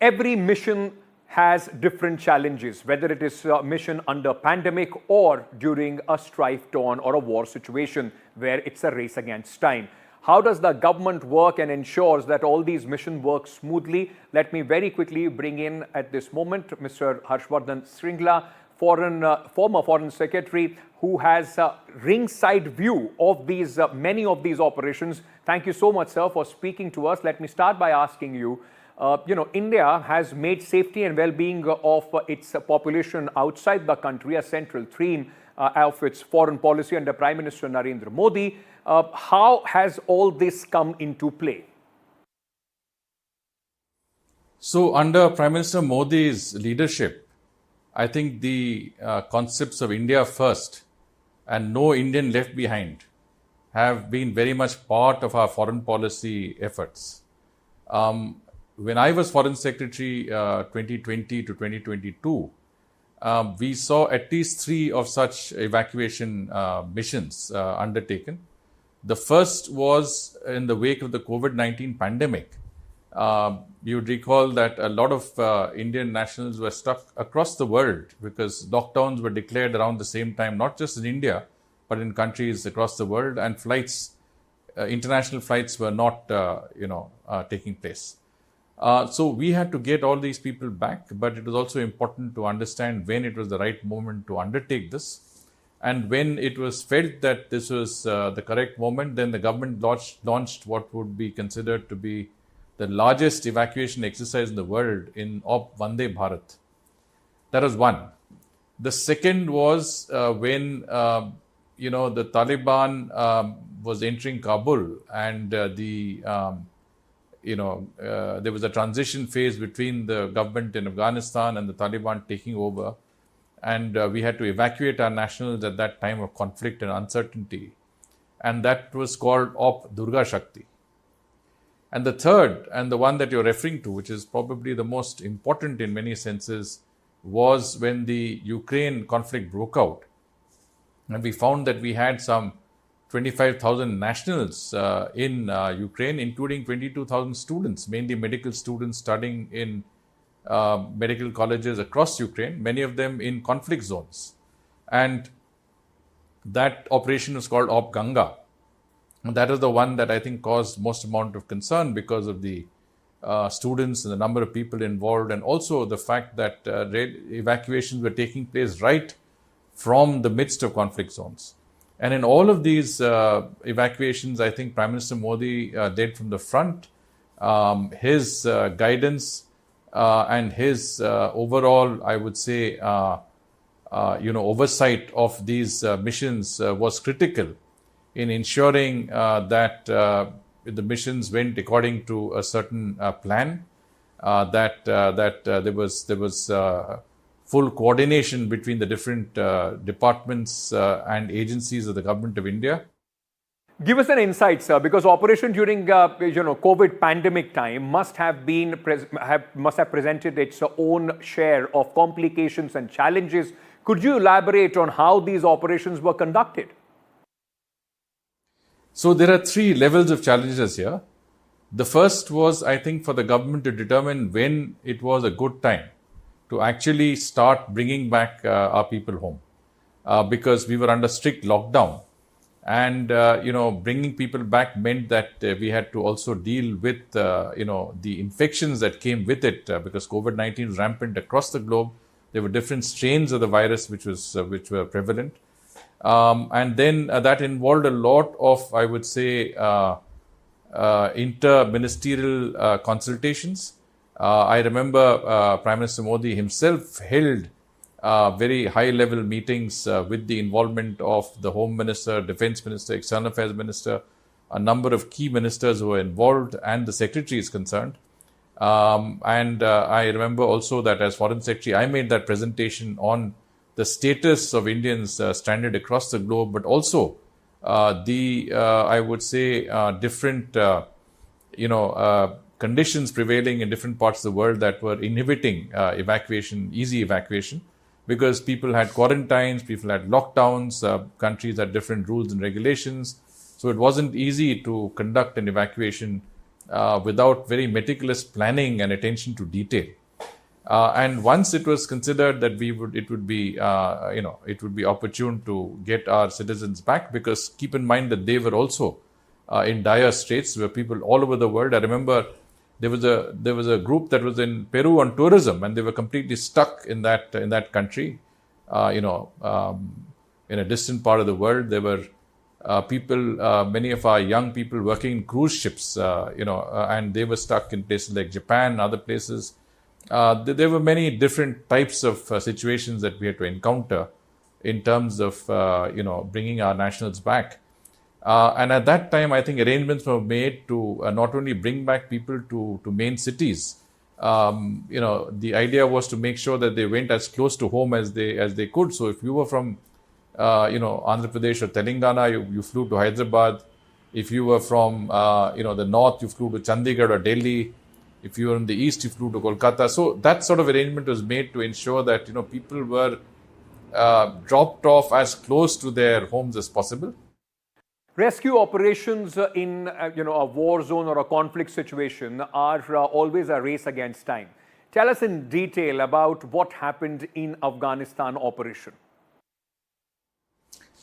Every mission has different challenges, whether it is a mission under pandemic or during a strife-torn or a war situation where it's a race against time. How does the government work and ensures that all these missions work smoothly? Let me very quickly bring in at this moment Mr. Harsh Vardhan Shringla, former Foreign Secretary, who has a ringside view of these many of these operations. Thank you so much, sir, for speaking to us. Let me start by asking you, India has made safety and well-being of its population outside the country a central theme of its foreign policy under Prime Minister Narendra Modi. How has all this come into play? So, under Prime Minister Modi's leadership, I think the concepts of India first and no Indian left behind have been very much part of our foreign policy efforts. When I was Foreign Secretary 2020 to 2022, we saw at least 3 of such evacuation missions undertaken. The first was in the wake of the COVID-19 pandemic. You would recall that a lot of Indian nationals were stuck across the world because lockdowns were declared around the same time, not just in India, but in countries across the world, and international flights were not, taking place. So we had to get all these people back, but it was also important to understand when it was the right moment to undertake this. And when it was felt that this was the correct moment, then the government launched what would be considered to be the largest evacuation exercise in the world in Op Vande Bharat. That was one. The second was when the Taliban was entering Kabul, and there was a transition phase between the government in Afghanistan and the Taliban taking over. And we had to evacuate our nationals at that time of conflict and uncertainty. And that was called Op Durga Shakti. And the third, and the one that you're referring to, which is probably the most important in many senses, was when the Ukraine conflict broke out. And we found that we had some 25,000 nationals in Ukraine, including 22,000 students, mainly medical students studying in medical colleges across Ukraine, many of them in conflict zones. And that operation was called Op Ganga. And that is the one that I think caused most amount of concern because of the students and the number of people involved, and also the fact that evacuations were taking place right from the midst of conflict zones. And in all of these evacuations, I think Prime Minister Modi led from the front. His guidance and his overall, I would say, oversight of these missions was critical in ensuring that the missions went according to a certain plan, that there was full coordination between the different departments and agencies of the Government of India. Give us an insight, sir, because operation during COVID pandemic time must have presented its own share of complications and challenges. Could you elaborate on how these operations were conducted? So there are 3 levels of challenges here. The first was, I think, for the government to determine when it was a good time to actually start bringing back our people home, because we were under strict lockdown. And, bringing people back meant that we had to also deal with, the infections that came with it, because COVID-19 was rampant across the globe. There were different strains of the virus which were prevalent. And then that involved a lot of, I would say, inter-ministerial consultations. I remember Prime Minister Modi himself held very high-level meetings with the involvement of the Home Minister, Defence Minister, External Affairs Minister, a number of key ministers who were involved, and the Secretary is concerned. And I remember also that as Foreign Secretary, I made that presentation on the status of Indians stranded across the globe, but also I would say, different, conditions prevailing in different parts of the world that were inhibiting easy evacuation, because people had quarantines, people had lockdowns, countries had different rules and regulations. So it wasn't easy to conduct an evacuation without very meticulous planning and attention to detail. And once it was considered that it would be opportune to get our citizens back, because keep in mind that they were also in dire straits. There were people all over the world. I remember there was a group that was in Peru on tourism, and they were completely stuck in that country. In a distant part of the world, there were people, many of our young people working in cruise ships, and they were stuck in places like Japan, other places. There were many different types of situations that we had to encounter in terms of, bringing our nationals back. And at that time, I think arrangements were made to not only bring back people to main cities. The idea was to make sure that they went as close to home as they could. So if you were from, Andhra Pradesh or Telangana, you flew to Hyderabad. If you were from, the north, you flew to Chandigarh or Delhi. If you were in the east, you flew to Kolkata. So that sort of arrangement was made to ensure that, people were dropped off as close to their homes as possible. Rescue operations in a war zone or a conflict situation are always a race against time. Tell us in detail about what happened in Afghanistan operation.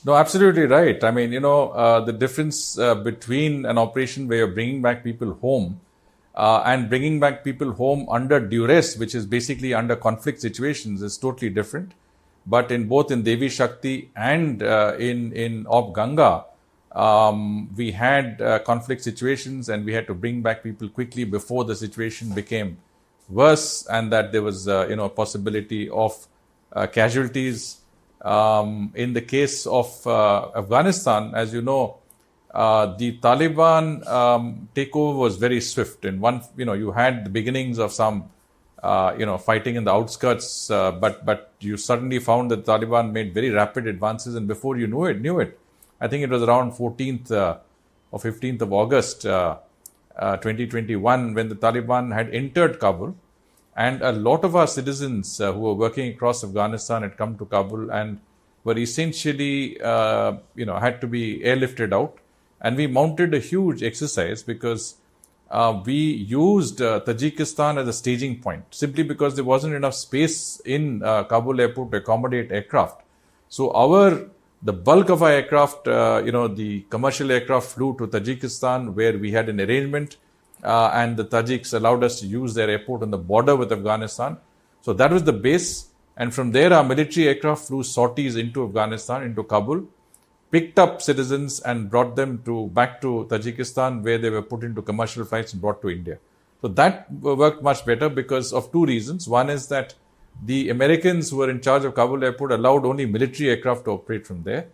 No, absolutely right. I mean, the difference between an operation where you're bringing back people home and bringing back people home under duress, which is basically under conflict situations, is totally different. But in both in Devi Shakti and in Op Ganga, we had conflict situations, and we had to bring back people quickly before the situation became worse, and that there was a possibility of casualties. In the case of Afghanistan, as you know, the Taliban takeover was very swift. And you had the beginnings of some fighting in the outskirts, but you suddenly found that the Taliban made very rapid advances, and before you knew it, I think it was around 14th or 15th of August 2021 when the Taliban had entered Kabul, and a lot of our citizens who were working across Afghanistan had come to Kabul and were essentially had to be airlifted out, and we mounted a huge exercise because we used Tajikistan as a staging point, simply because there wasn't enough space in Kabul airport to accommodate aircraft. So the bulk of our aircraft, the commercial aircraft, flew to Tajikistan, where we had an arrangement, and the Tajiks allowed us to use their airport on the border with Afghanistan. So that was the base, and from there our military aircraft flew sorties into Afghanistan, into Kabul, picked up citizens and brought them back to Tajikistan, where they were put into commercial flights and brought to India. So that worked much better because of two reasons. One is that the Americans who were in charge of Kabul airport allowed only military aircraft to operate from there,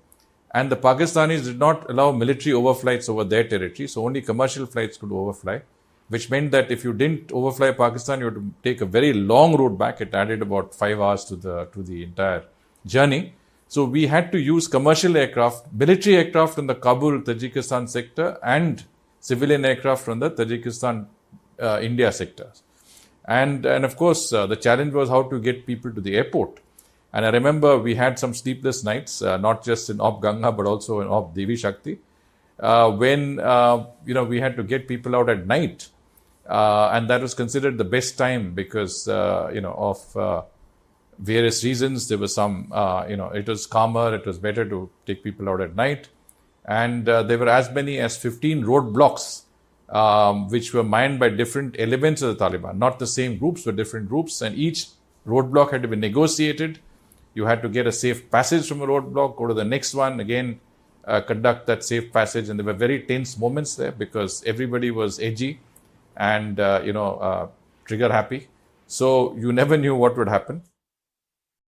and the Pakistanis did not allow military overflights over their territory, so only commercial flights could overfly, which meant that if you didn't overfly Pakistan, you had to take a very long route back. It added about 5 hours to the entire journey. So we had to use commercial aircraft, military aircraft from the Kabul, Tajikistan sector, and civilian aircraft from the Tajikistan, India sectors. And of course, the challenge was how to get people to the airport. And I remember we had some sleepless nights, not just in Op Ganga, but also in Op Devi Shakti, when we had to get people out at night. And that was considered the best time because, of various reasons. There was some, it was calmer, it was better to take people out at night. And there were as many as 15 roadblocks, which were mined by different elements of the Taliban, not the same groups, but different groups. And each roadblock had to be negotiated. You had to get a safe passage from a roadblock, go to the next one, again, conduct that safe passage. And there were very tense moments there because everybody was edgy and, trigger happy. So you never knew what would happen.